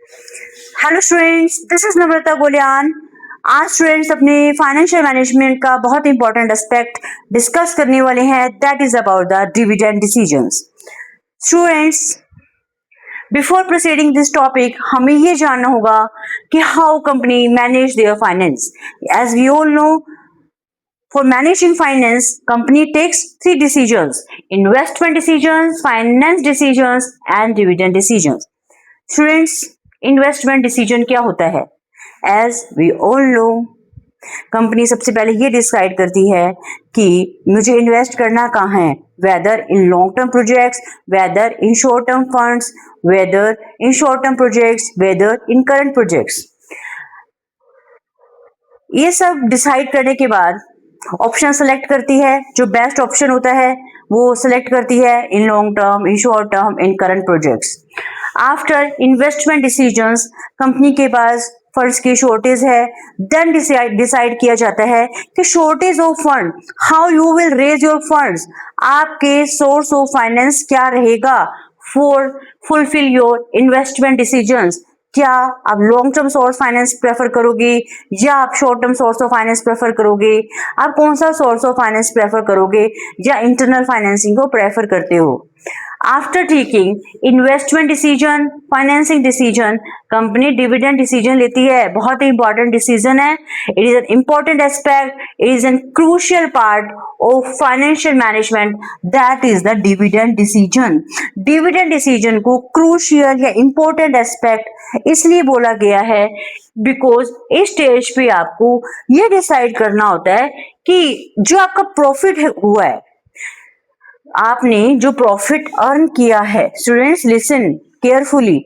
Hello students, this is नम्रता गोलियान। आज students अपने financial management का बहुत इंपॉर्टेंट एस्पेक्ट डिस्कस करने वाले हैं, that is about the dividend decisions. Students, before proceeding this topic हमें ये जानना होगा कि how company manage their finance. As we all know, for managing finance, company takes three decisions: investment decisions, finance decisions and dividend decisions. Students, investment decision क्या होता है? As we all know, company सबसे पहले ये decide करती है कि मुझे इन्वेस्ट करना कहाँ है, whether in long term projects, whether in short term funds, whether in short term projects, whether in current projects. ये सब डिसाइड करने के बाद ऑप्शन सेलेक्ट करती है, जो बेस्ट ऑप्शन होता है वो सेलेक्ट करती है in long term, in short term, in current projects. After investment decisions, company के पास फंड्स की शॉर्टेज है, देन डिसाइड किया जाता है कि shortage of fund, how you will raise your funds, आपके सोर्स ऑफ फाइनेंस क्या रहेगा for fulfil your investment decisions. क्या आप long term source finance prefer करोगे या आप short term source of finance prefer करोगे? आप कौन सा सोर्स ऑफ फाइनेंस प्रेफर करोगे या इंटरनल फाइनेंसिंग को प्रेफर करते हो? After taking investment decision, financing decision, company dividend decision लेती है। बहुत ही इंपॉर्टेंट डिसीजन है। It is an important aspect, it is an crucial part of financial management, that is the dividend decision. Dividend decision को crucial या important aspect इसलिए बोला गया है बिकॉज इस स्टेज पे आपको ये डिसाइड करना होता है कि जो आपका प्रॉफिट हुआ है, आपने जो प्रॉफिट अर्न किया है, स्टूडेंट्स लिसन केयरफुली,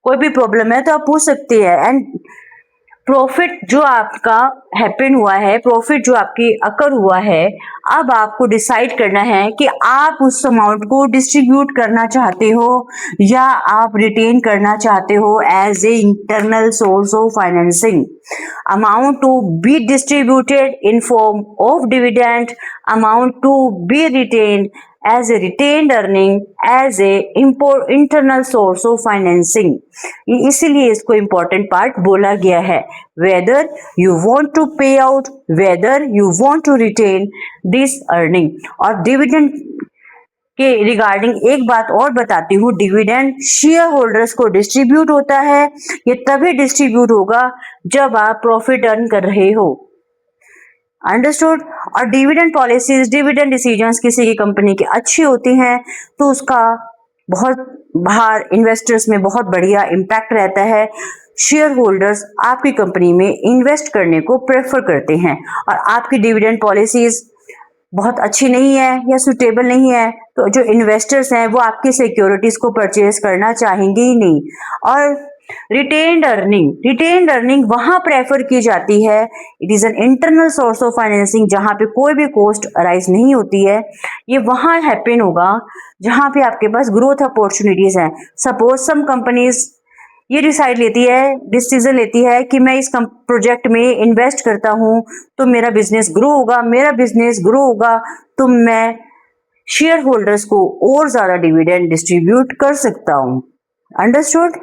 कोई भी प्रॉब्लम है तो आप पूछ सकते हैं। एंड प्रॉफिट जो आपका हैपन हुआ है, प्रॉफिट जो आपकी अकर हुआ है, अब आपको डिसाइड करना है कि आप उस अमाउंट को डिस्ट्रीब्यूट करना चाहते हो या आप रिटेन करना चाहते हो as a internal source of financing. Amount to be distributed in form of dividend, amount to be retained as a retained earning, as a internal source of financing। इसीलिए इसको important part बोला गया है। Whether you want to pay out, whether you want to retain this earning। और dividend के regarding एक बात और बताती हूँ, डिविडेंड शेयर होल्डर्स को डिस्ट्रीब्यूट होता है। ये तभी डिस्ट्रीब्यूट होगा जब आप प्रॉफिट अर्न कर रहे हो। अंडरस्टूड? और डिविडेंड पॉलिसीज, डिविडेंड डिसीजंस किसी की कंपनी की अच्छी होती हैं तो उसका बहुत बाहर इन्वेस्टर्स में बहुत बढ़िया इम्पैक्ट रहता है। शेयर होल्डर्स आपकी कंपनी में इन्वेस्ट करने को प्रेफर करते हैं। और आपकी डिविडेंड पॉलिसीज बहुत अच्छी नहीं है या सुटेबल नहीं है तो जो इन्वेस्टर्स हैं वो आपकी सिक्योरिटीज को परचेज करना चाहेंगे ही नहीं। और रिटेन्ड अर्निंग वहां प्रेफर की जाती है। It is an internal source of financing, जहां पे कोई भी कॉस्ट अराइज नहीं होती है। ये वहां हैपन होगा जहां पे आपके पास ग्रोथ अपॉर्चुनिटीज हैं। सपोज सम कंपनीज ये डिसीजन लेती है कि मैं इस प्रोजेक्ट में इन्वेस्ट करता हूं तो मेरा बिजनेस ग्रो होगा तो मैं शेयर होल्डर्स को और ज्यादा डिविडेंड डिस्ट्रीब्यूट कर सकता हूं। अंडरस्टूड?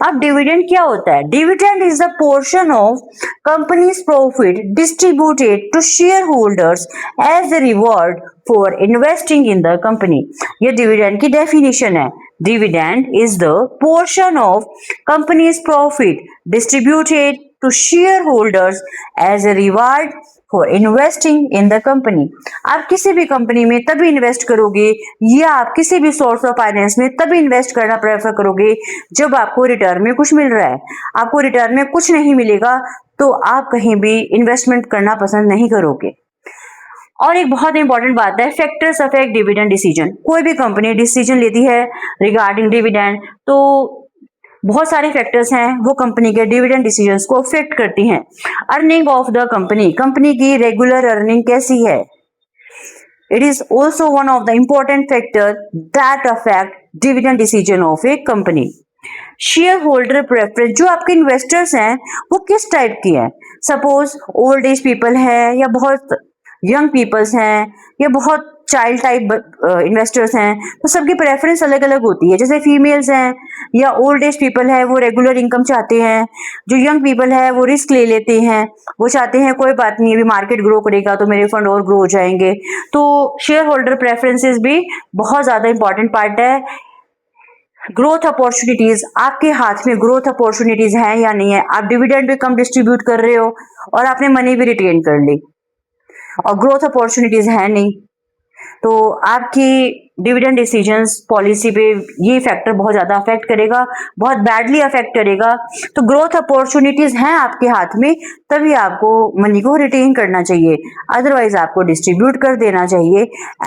अब डिविडेंड क्या होता है? Dividend is the portion of company's profit distributed to share holders as a reward for investing in the company. ये डिविडेंड की डेफिनेशन है। Dividend is the portion of company's profit distributed to share holders as a reward for investing in the company. आप किसी भी company में तभी invest करोगे या आप किसी भी सोर्स ऑफ फाइनेंस में तभी इन्वेस्ट करना प्रेफर करोगे जब आपको रिटर्न में कुछ मिल रहा है। आपको रिटर्न में कुछ नहीं मिलेगा तो आप कहीं भी इन्वेस्टमेंट करना पसंद नहीं करोगे। और एक बहुत इंपॉर्टेंट बात है, फैक्टर्स अफेक्ट डिविडेंड डिसीजन। कोई भी कंपनी डिसीजन लेती है रिगार्डिंग डिविडेंड तो बहुत सारे फैक्टर्स हैं वो कंपनी के डिविडेंड डिसीजंस को अफेक्ट करती हैं। अर्निंग ऑफ द कंपनी की रेगुलर अर्निंग कैसी है? It is also one of the important factor that affect dividend decision of A company. Share holder preference, जो आपके इन्वेस्टर्स हैं वो किस टाइप की है? सपोज ओल्ड एज पीपल है या बहुत यंग पीपल्स हैं या बहुत चाइल्ड टाइप इन्वेस्टर्स हैं, तो सबकी प्रेफरेंस अलग अलग होती है। जैसे फीमेल्स हैं या ओल्ड एज पीपल है, वो रेगुलर इनकम चाहते हैं। जो यंग पीपल है वो रिस्क ले लेते हैं, वो चाहते हैं कोई बात नहीं, अभी मार्केट ग्रो करेगा तो मेरे फंड और ग्रो हो जाएंगे। तो शेयर होल्डर प्रेफरेंसेस भी बहुत ज्यादा इंपॉर्टेंट पार्ट है। ग्रोथ अपॉर्चुनिटीज, आपके हाथ में ग्रोथ अपॉर्चुनिटीज हैं या नहीं है। आप डिविडेंड भी कम डिस्ट्रीब्यूट कर रहे हो और आपने मनी भी रिटेन कर ली और ग्रोथ अपॉर्चुनिटीज है नहीं, तो आपकी डिविडेंड डिसीजंस पॉलिसी पे ये फैक्टर बहुत ज्यादा अफेक्ट करेगा, बहुत बैडली अफेक्ट करेगा। तो ग्रोथ अपॉर्चुनिटीज हैं आपके हाथ में, तभी आपको मनी को रिटेन करना चाहिए, अदरवाइज आपको डिस्ट्रीब्यूट कर देना चाहिए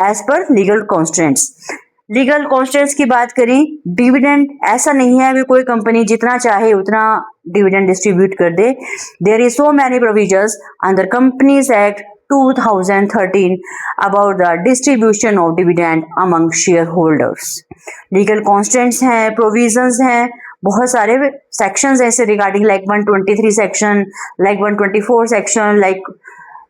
as per legal constants. Legal constants की बात करें, डिविडेंड ऐसा नहीं है कि कोई कंपनी जितना चाहे उतना डिविडेंड डिस्ट्रीब्यूट कर दे। There is so many provisions under companies act 2013 about the distribution of dividend among shareholders. Legal constants हैं, प्रोविजंस हैं, बहुत सारे सेक्शंस ऐसे regarding like 123 section, like 124 section, like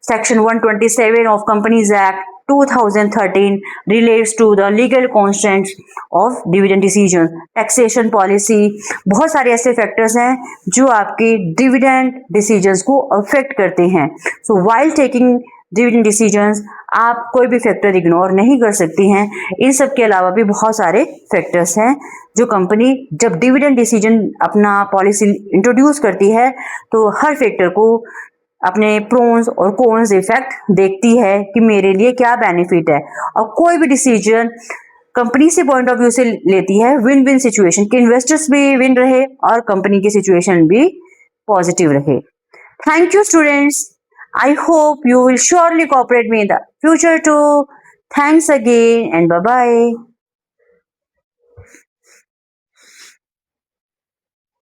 section 127 of Companies Act 2013 relates to the legal constraints of dividend decision, taxation policy। बहुत सारे ऐसे factors हैं जो आपके डिविडेंड डिसीजंस को अफेक्ट करते हैं। सो व्हाइल टेकिंग डिविडेंड डिसीजंस आप कोई भी फैक्टर इग्नोर नहीं कर सकती हैं। इन सब के अलावा भी बहुत सारे फैक्टर्स हैं जो कंपनी जब डिविडेंड डिसीजन अपना पॉलिसी इंट्रोड्यूस करती है तो हर फैक्टर को अपने प्रोन्स और कॉन्स इफेक्ट देखती है कि मेरे लिए क्या बेनिफिट है, और कोई भी डिसीजन कंपनी से पॉइंट ऑफ व्यू से लेती है विन विन सिचुएशन, कि इन्वेस्टर्स भी विन रहे और कंपनी की सिचुएशन भी पॉजिटिव रहे। Thank you students, I hope you will surely cooperate me in the future too. Thanks again and bye bye.